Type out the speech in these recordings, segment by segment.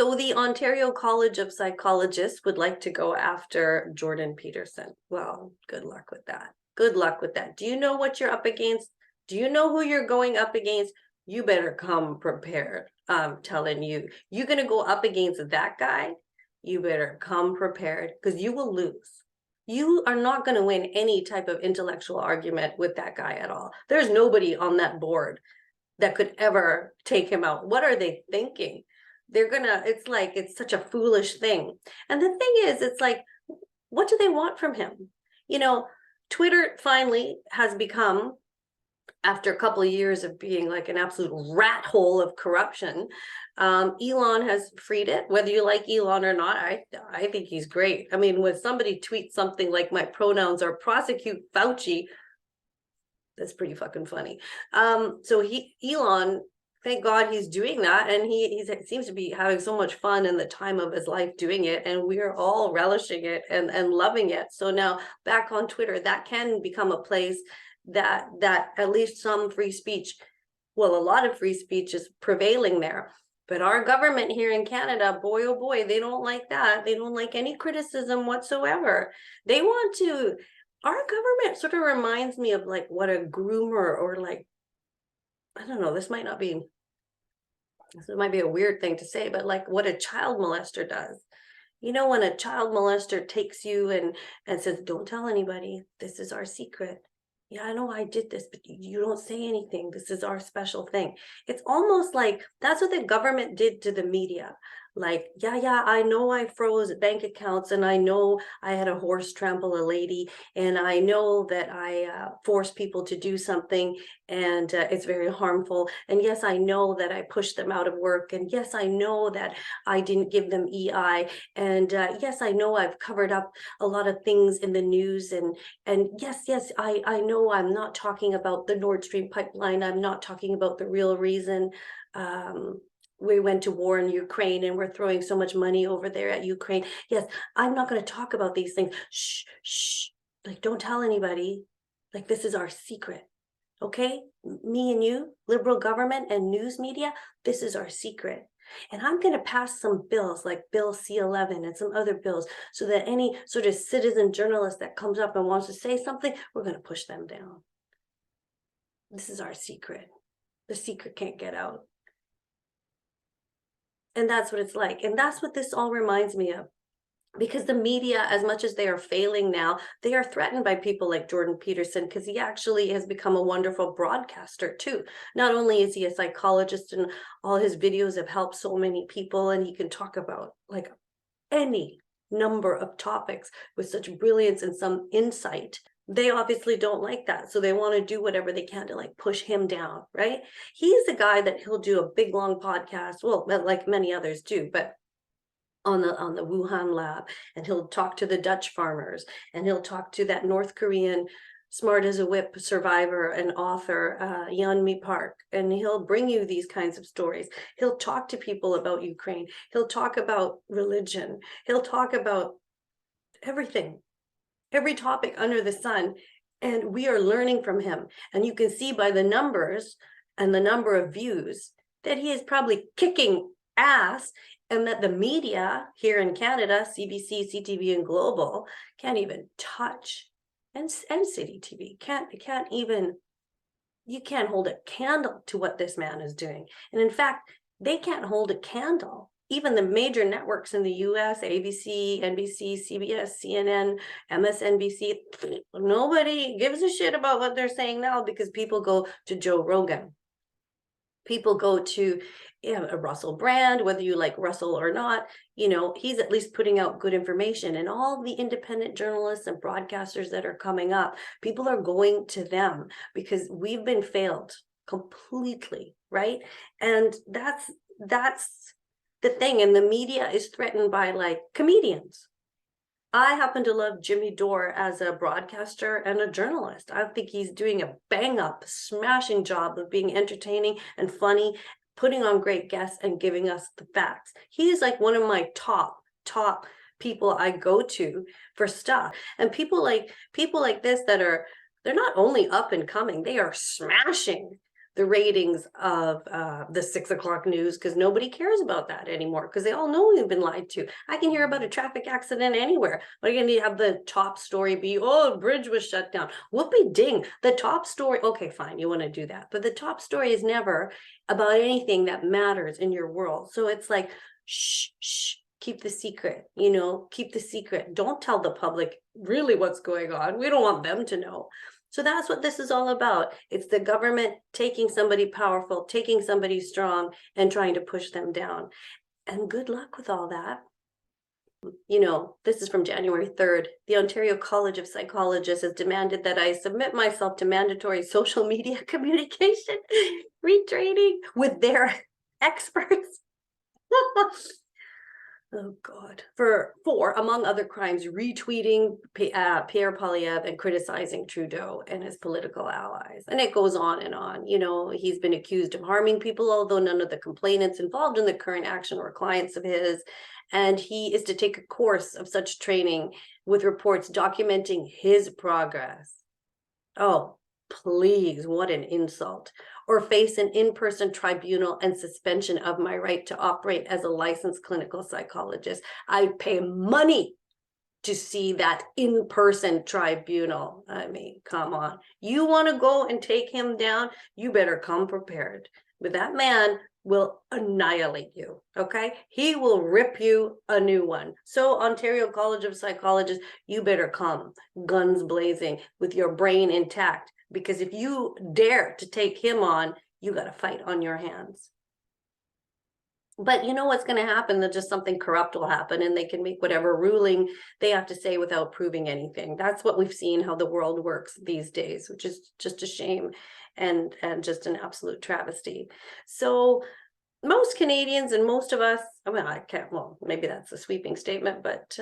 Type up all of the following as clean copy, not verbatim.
So the Ontario College of Psychologists would like to go after Jordan Peterson. Well, good luck with that. Good luck with that. Do you know what you're up against? Do you know who you're going up against? You better come prepared. I'm telling you, you're going to go up against that guy. You better come prepared because you will lose. You are not going to win any type of intellectual argument with that guy at all. There's nobody on that board that could ever take him out. What are they thinking? It's like, it's such a foolish thing. And the thing is, it's like, what do they want from him? Twitter finally has become, after a couple of years of being like an absolute rat hole of corruption, Elon has freed it. Whether you like Elon or not, I think he's great. I mean, when somebody tweets something like "my pronouns are prosecute Fauci," that's pretty fucking funny. So Elon, thank God he's doing that, and he seems to be having so much fun in the time of his life doing it, and we are all relishing it and loving it. So now back on Twitter, that can become a place that at least some free speech, well, a lot of free speech is prevailing there. But our government here in Canada, boy, oh boy, they don't like that. They don't like any criticism whatsoever. They want to, our government sort of reminds me of like what a groomer, or like, I don't know, this might be a weird thing to say, but like what a child molester does. When a child molester takes you and says, "Don't tell anybody, this is our secret. Yeah, I know I did this, but you don't say anything. This is our special thing." It's almost like that's what the government did to the media. Like, yeah, I know I froze bank accounts, and I know I had a horse trample a lady, and I know that I forced people to do something, and it's very harmful. And yes, I know that I pushed them out of work. And yes, I know that I didn't give them EI. And yes, I know I've covered up a lot of things in the news. And yes, I know I'm not talking about the Nord Stream pipeline. I'm not talking about the real reason we went to war in Ukraine and we're throwing so much money over there at Ukraine. Yes, I'm not going to talk about these things. Shh. Like, don't tell anybody. Like, this is our secret. Okay? Me and you, liberal government and news media, this is our secret. And I'm going to pass some bills like Bill C-11 and some other bills, so that any sort of citizen journalist that comes up and wants to say something, we're going to push them down. This is our secret. The secret can't get out. And that's what it's like. And that's what this all reminds me of. Because the media, as much as they are failing now, they are threatened by people like Jordan Peterson, because he actually has become a wonderful broadcaster too. Not only is he a psychologist, and all his videos have helped so many people, and he can talk about like any number of topics with such brilliance and some insight. They obviously don't like that, so they want to do whatever they can to like push him down, right? He's the guy that he'll do a big long podcast, well, like many others do, but on the Wuhan lab, and he'll talk to the Dutch farmers, and he'll talk to that North Korean smart as a whip survivor and author, Yeonmi Park, and he'll bring you these kinds of stories. He'll talk to people about Ukraine. He'll talk about religion. He'll talk about everything, every topic under the sun, and we are learning from him. And you can see by the numbers and the number of views that he is probably kicking ass, and that the media here in Canada, CBC, CTV, and Global, can't even touch, and City TV you can't hold a candle to what this man is doing. And in fact, they can't hold a candle. Even the major networks in the US, ABC, NBC, CBS, CNN, MSNBC, nobody gives a shit about what they're saying now, because people go to Joe Rogan. People go to Russell Brand, whether you like Russell or not, he's at least putting out good information. And all the independent journalists and broadcasters that are coming up, people are going to them because we've been failed completely, right? And that's the thing. And the media is threatened by like comedians. I happen to love Jimmy Dore as a broadcaster and a journalist. I think he's doing a bang-up, smashing job of being entertaining and funny, putting on great guests and giving us the facts. He's like one of my top people I go to for stuff. And people like this that they're not only up and coming, they are smashing. the ratings of the 6 o'clock news, because nobody cares about that anymore, because they all know we've been lied to. I can hear about a traffic accident anywhere. But you're going to have the top story be, oh, a bridge was shut down. Whoopie ding. The top story, okay, fine, you want to do that. But the top story is never about anything that matters in your world. So it's like, shh, shh, keep the secret, keep the secret. Don't tell the public really what's going on. We don't want them to know. So that's what this is all about. It's the government taking somebody powerful, taking somebody strong, and trying to push them down. And good luck with all that. This is from January 3rd. The Ontario College of Psychologists has demanded that I submit myself to mandatory social media communication retraining with their experts. Oh God, for among other crimes, retweeting Pierre Poilievre and criticizing Trudeau and his political allies. And it goes on and on. He's been accused of harming people, although none of the complainants involved in the current action were clients of his. And he is to take a course of such training with reports documenting his progress. Oh, please, what an insult. Or face an in-person tribunal and suspension of my right to operate as a licensed clinical psychologist. I'd pay money to see that in-person tribunal. I mean, come on. You want to go and take him down? You better come prepared. But that man will annihilate you, okay? He will rip you a new one. So Ontario College of Psychologists, you better come guns blazing with your brain intact, because if you dare to take him on, you got a fight on your hands. But you know what's going to happen? That just something corrupt will happen, and they can make whatever ruling they have to say without proving anything. That's what we've seen, how the world works these days, which is just a shame and just an absolute travesty. So most Canadians and most of us, maybe that's a sweeping statement, but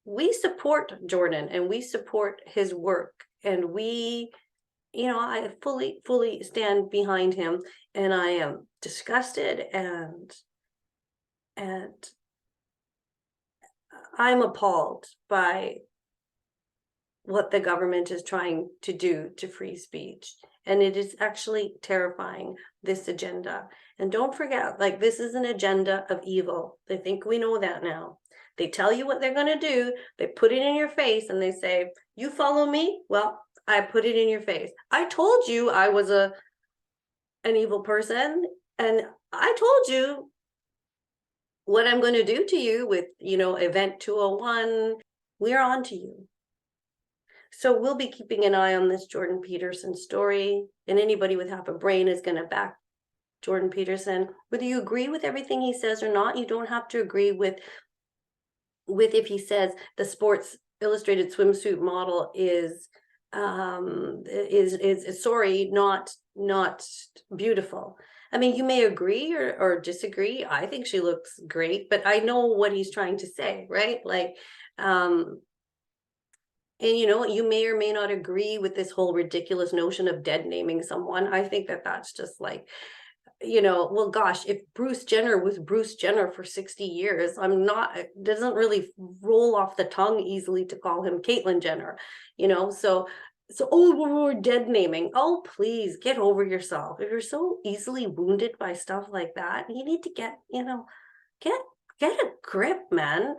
we support Jordan and we support his work, and I fully stand behind him, and I am disgusted and I'm appalled by what the government is trying to do to free speech. And it is actually terrifying, this agenda. And don't forget, this is an agenda of evil. I think we know that now. They tell you what they're going to do. They put it in your face and they say, you follow me? Well, I put it in your face. I told you I was an evil person, and I told you what I'm going to do to you with, Event 201. We're on to you. So we'll be keeping an eye on this Jordan Peterson story, and anybody with half a brain is going to back Jordan Peterson. Whether you agree with everything he says or not, you don't have to agree with if he says the Sports Illustrated swimsuit model is sorry, not beautiful. I mean, you may agree or disagree. I think she looks great, but I know what he's trying to say, right? And you may or may not agree with this whole ridiculous notion of dead naming someone. I think that's just well, gosh, if Bruce Jenner was Bruce Jenner for 60 years, it doesn't really roll off the tongue easily to call him Caitlyn Jenner, we're dead naming. Oh, please get over yourself. If you're so easily wounded by stuff like that, you need to get a grip, man.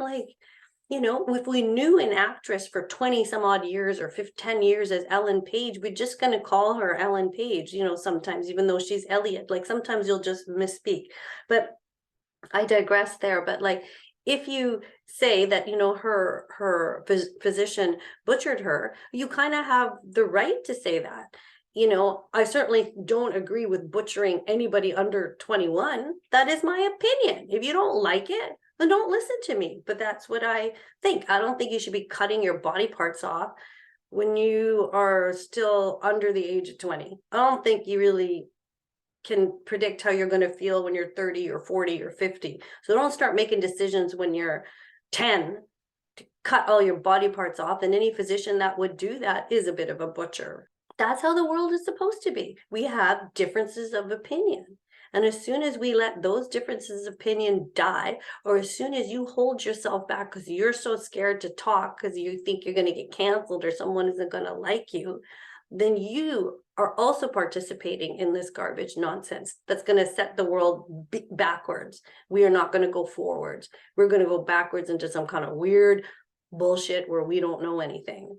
If we knew an actress for 20 some odd years or 10 years as Ellen Page, we're just going to call her Ellen Page, sometimes, even though she's Elliot. Sometimes you'll just misspeak. But I digress there. But if you say that, her physician butchered her, you kind of have the right to say that. I certainly don't agree with butchering anybody under 21. That is my opinion. If you don't like it, then don't listen to me. But that's what I think. I don't think you should be cutting your body parts off when you are still under the age of 20. I don't think you really can predict how you're going to feel when you're 30 or 40 or 50. So don't start making decisions when you're 10 to cut all your body parts off. And any physician that would do that is a bit of a butcher. That's how the world is supposed to be. We have differences of opinion. And as soon as we let those differences of opinion die, or as soon as you hold yourself back because you're so scared to talk because you think you're going to get canceled or someone isn't going to like you, then you are also participating in this garbage nonsense that's going to set the world backwards. We are not going to go forwards. We're going to go backwards into some kind of weird bullshit where we don't know anything.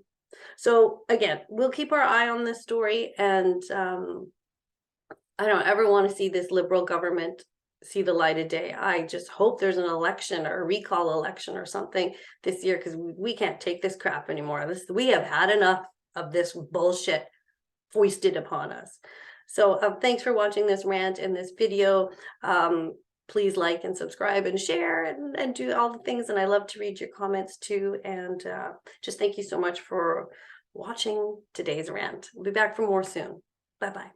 So again, we'll keep our eye on this story, and I don't ever want to see this liberal government see the light of day. I just hope there's an election or a recall election or something this year, because we can't take this crap anymore. We have had enough of this bullshit foisted upon us. So thanks for watching this rant and this video. Please like and subscribe and share and do all the things. And I love to read your comments too. And just thank you so much for watching today's rant. We'll be back for more soon. Bye-bye.